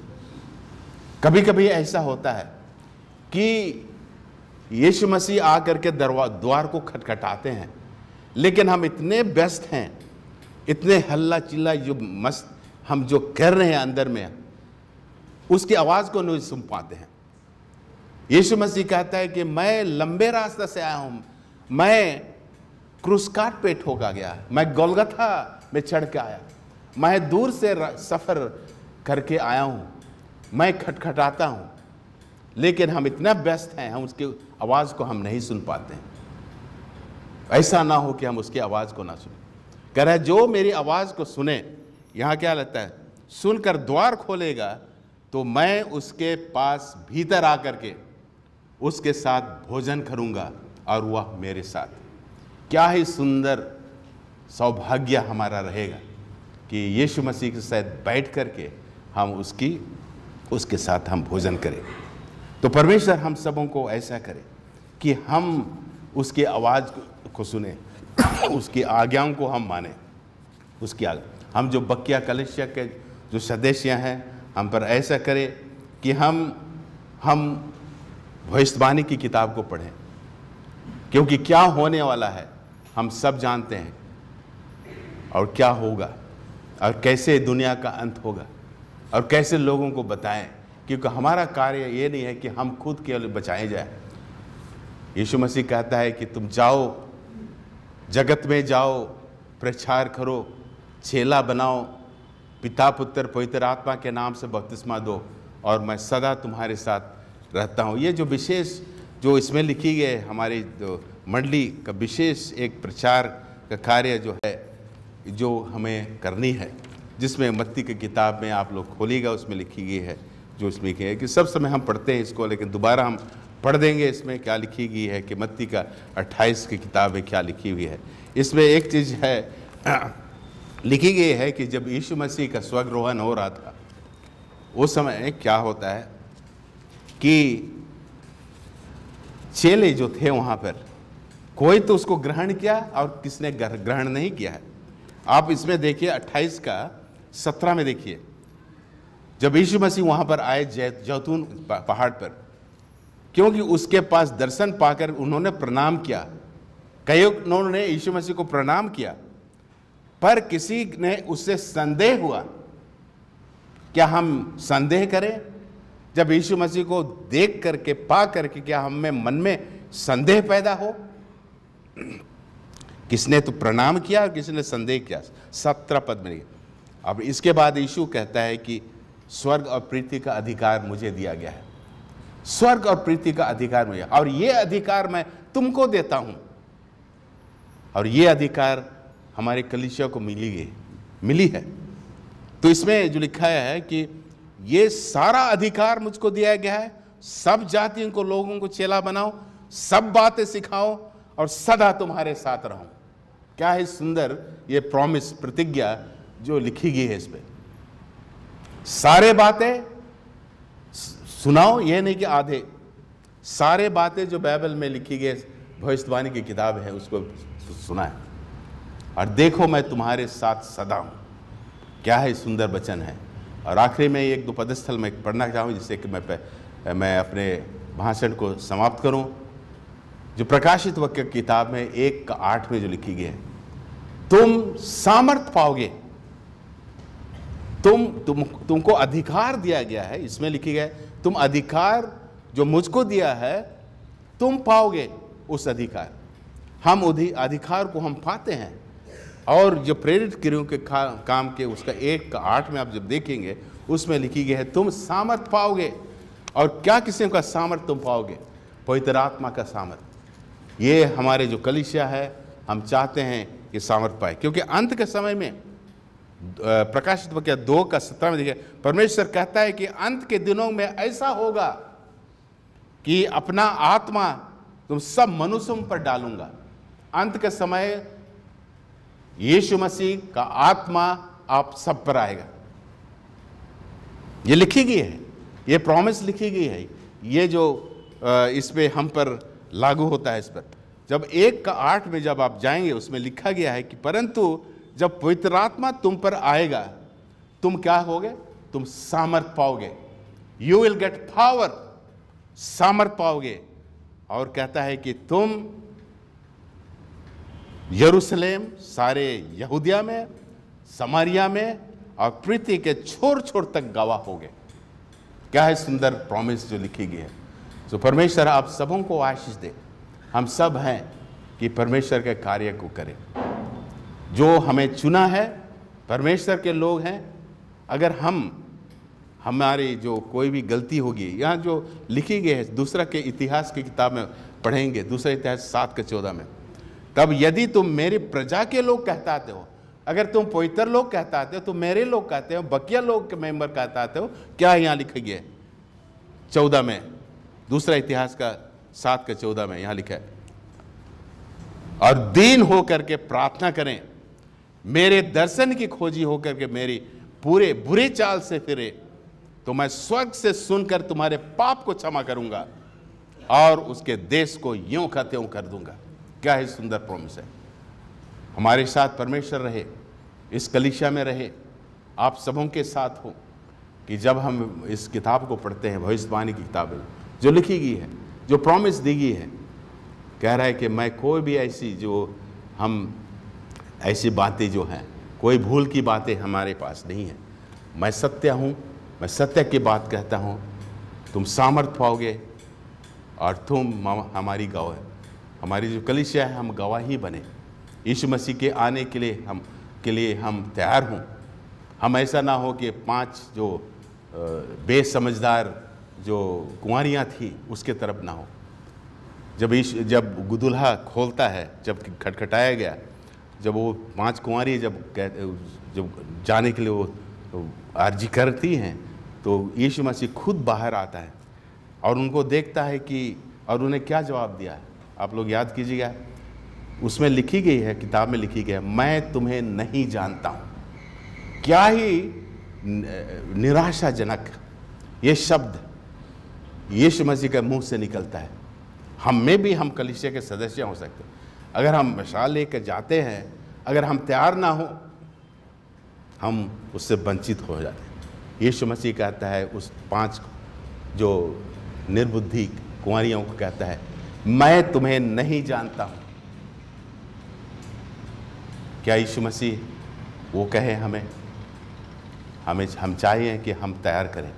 कभी कभी ऐसा होता है कि यीशु मसीह आकर के द्वार को खटखटाते हैं, लेकिन हम इतने व्यस्त हैं, इतने हल्ला चिल्ला जो मस्त हम जो कर रहे हैं अंदर में, उसकी आवाज को नहीं सुन पाते हैं। यीशु मसीह कहता है कि मैं लंबे रास्ते से आया हूं, मैं क्रूस काट पे ठोका गया, मैं गोलगथा में चढ़ के आया, मैं दूर से सफर करके आया हूं, मैं खटखटाता हूं। लेकिन हम इतना व्यस्त हैं, हम उसकी आवाज को हम नहीं सुन पाते हैं। ऐसा ना हो कि हम उसकी आवाज को ना सुने। कह रहा है जो मेरी आवाज को सुने, यहां क्या लगता है, सुनकर द्वार खोलेगा तो मैं उसके पास भीतर आकर के उसके साथ भोजन करूंगा और वह मेरे साथ। क्या ही सुंदर सौभाग्य हमारा रहेगा कि यीशु मसीह के साथ बैठ करके हम उसके साथ हम भोजन करें। तो परमेश्वर हम सबों को ऐसा करे कि हम उसकी आवाज़ को सुने, उसकी आज्ञाओं को हम माने। उसकी आज्ञा, हम जो बकिया कलीसिया के जो सदस्य हैं, हम पर ऐसा करें कि हम भविष्यवाणी की किताब को पढ़ें, क्योंकि क्या होने वाला है हम सब जानते हैं, और क्या होगा और कैसे दुनिया का अंत होगा और कैसे लोगों को बताएं। क्योंकि हमारा कार्य ये नहीं है कि हम खुद केवल बचाए जाए। यीशु मसीह कहता है कि तुम जाओ, जगत में जाओ, प्रचार करो, चेला बनाओ, पिता पुत्र पवित्र आत्मा के नाम से बपतिस्मा दो और मैं सदा तुम्हारे साथ रहता हूँ। ये जो विशेष जो इसमें लिखी गई हमारी मंडली का विशेष एक प्रचार का कार्य जो है जो हमें करनी है, जिसमें मत्ती की किताब में आप लोग खोलिएगा, उसमें लिखी गई है, जो इसमें लिखी है कि सब समय हम पढ़ते हैं इसको, लेकिन दोबारा हम पढ़ देंगे इसमें क्या लिखी गई है कि मत्ती का 28 की किताब में क्या लिखी हुई है। इसमें एक चीज़ है लिखी गई है कि जब यीशु मसीह का स्वर्गारोहण हो रहा था उस समय क्या होता है कि चेले जो थे वहाँ पर, कोई तो उसको ग्रहण किया और किसने ग्रहण नहीं किया है। आप इसमें देखिए 28 का 17 में देखिए, जब यीशु मसीह वहाँ पर आए जैतून पहाड़ पर, क्योंकि उसके पास दर्शन पाकर उन्होंने प्रणाम किया, कई उन्होंने यीशु मसीह को प्रणाम किया, पर किसी ने उससे संदेह हुआ। क्या हम संदेह करें? जब यीशु मसीह को देख करके पा करके क्या हम में मन में संदेह पैदा हो? किसने तो प्रणाम किया और किसी ने संदेह किया। 17 पद में। अब इसके बाद यीशु कहता है कि स्वर्ग और पृथ्वी का अधिकार मुझे दिया गया है। स्वर्ग और पृथ्वी का अधिकार मुझे, और ये अधिकार मैं तुमको देता हूं। और ये अधिकार हमारे कलीसिया को मिली है। तो इसमें जो लिखा है कि ये सारा अधिकार मुझको दिया गया है, सब जातियों को लोगों को चेला बनाओ, सब बातें सिखाओ और सदा तुम्हारे साथ रहूं। क्या है सुंदर ये प्रॉमिस, प्रतिज्ञा जो लिखी गई है। इस पे सारे बातें सुनाओ, ये नहीं कि आधे, सारे बातें जो बाइबल में लिखी गई भविष्यवाणी की किताब है उसको सुना है। और देखो मैं तुम्हारे साथ सदा हूं। क्या है सुंदर वचन है। और आखिरी में एक दो पदस्थल में पढ़ना चाहूँ जिससे कि मैं अपने भाषण को समाप्त करूं। जो प्रकाशित वाक्य किताब में 1:8 में जो लिखी गई है, तुम सामर्थ पाओगे, तुमको अधिकार दिया गया है। इसमें लिखी गया है तुम अधिकार जो मुझको दिया है तुम पाओगे उस अधिकार। हम अधिकार को हम पाते हैं। और जो प्रेरित क्रियों के काम के उसका 1:8 में आप जब देखेंगे उसमें लिखी गई है तुम सामर्थ पाओगे। और क्या किस्म का सामर्थ तुम पाओगे? पवित्र आत्मा का सामर्थ। ये हमारे जो कलीसिया है हम चाहते हैं कि सामर्थ पाए, क्योंकि अंत के समय में प्रकाशित वाक्य 2:17 में देखिए, परमेश्वर कहता है कि अंत के दिनों में ऐसा होगा कि अपना आत्मा तुम सब मनुष्यों पर डालूंगा। अंत के समय यीशु मसीह का आत्मा आप सब पर आएगा। ये लिखी गई है, ये प्रॉमिस लिखी गई है। ये जो इस पे हम पर लागू होता है। इस पर जब 1:8 में जब आप जाएंगे उसमें लिखा गया है कि परंतु जब पवित्र आत्मा तुम पर आएगा तुम क्या होगे? तुम सामर्थ पाओगे। यू विल गेट पावर, सामर्थ पाओगे। और कहता है कि तुम यरूशलेम, सारे यहूदिया में, समारिया में और पृथ्वी के छोर छोर तक गवाह होगे। क्या है सुंदर प्रॉमिस जो लिखी गई है। तो परमेश्वर आप सबों को आशीष दे। हम सब हैं कि परमेश्वर के कार्य को करें। जो हमें चुना है परमेश्वर के लोग हैं। अगर हमारी जो कोई भी गलती होगी, यहाँ जो लिखी गई है दूसरा के इतिहास की किताब में पढ़ेंगे, दूसरा इतिहास 7:14 में, तब यदि तुम मेरी प्रजा के लोग कहताते हो, अगर तुम पवित्र लोग कहताते हो तो मेरे लोग कहते हो, बकिया लोग के मेंबर कहताते हो। क्या यहाँ लिखा गया है 14 में, दूसरा इतिहास का 7:14 में यहाँ लिखा है, और दीन होकर के प्रार्थना करें, मेरे दर्शन की खोजी होकर के मेरी पूरे बुरे चाल से फिरे, तो मैं स्वर्ग से सुनकर तुम्हारे पाप को क्षमा करूंगा और उसके देश को यूं का त्यों कर दूंगा। क्या है सुंदर प्रॉमिस है। हमारे साथ परमेश्वर रहे, इस कलीसिया में रहे, आप सबों के साथ हो कि जब हम इस किताब को पढ़ते हैं, भविष्यवाणी की किताब जो लिखी गई है, जो प्रॉमिस दी गई है, कह रहा है कि मैं कोई भी ऐसी बातें जो हैं, कोई भूल की बातें हमारे पास नहीं है। मैं सत्य हूँ, मैं सत्य की बात कहता हूँ। तुम सामर्थ पाओगे और तुम हमारी गवाह, हमारी जो कलीसिया है हम गवाही बने। यीशु मसीह के आने के लिए हम तैयार हूँ। हम ऐसा ना हो कि 5 जो बेसमझदार जो कुंवारियाँ थी उसके तरफ ना हो। जब दुल्हा खोलता है, जब खटखटाया गया, जब वो 5 कुंवारी जब जाने के लिए वो अर्जी करती हैं, तो यीशु मसीह खुद बाहर आता है और उनको देखता है कि, और उन्हें क्या जवाब दिया है आप लोग याद कीजिएगा। उसमें लिखी गई है, किताब में लिखी गई है, मैं तुम्हें नहीं जानता हूँ। क्या ही निराशाजनक ये शब्द यीशु मसीह के मुंह से निकलता है। हम में भी, हम कलीसिया के सदस्य हो सकते हैं, अगर हम मशाल लेकर जाते हैं, अगर हम तैयार ना हो, हम उससे वंचित हो जाते हैं। यीशु मसीह कहता है उस 5 जो निर्बुद्धि कुंवारियों को कहता है, मैं तुम्हें नहीं जानता हूँ। क्या यीशु मसीह वो कहे हमें हम चाहिए कि हम तैयार करें,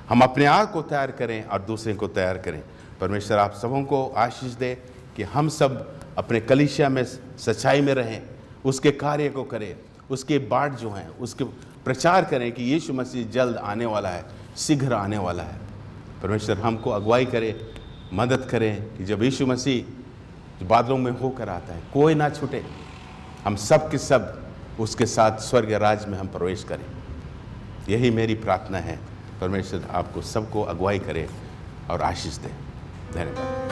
हम अपने आप को तैयार करें और दूसरे को तैयार करें। परमेश्वर आप सबों को आशीष दे कि हम सब अपने कलीसिया में सच्चाई में रहें, उसके कार्य को करें, उसके बाट जो हैं उसके प्रचार करें कि यीशु मसीह जल्द आने वाला है, शीघ्र आने वाला है। परमेश्वर हमको अगुवाई करे, मदद करें कि जब यीशु मसीह बादलों में होकर आता है, कोई ना छूटे, हम सब के सब उसके साथ स्वर्ग राज में हम प्रवेश करें। यही मेरी प्रार्थना है। परमेश्वर आपको सबको अगुवाई करे और आशीष दे। धन्यवाद।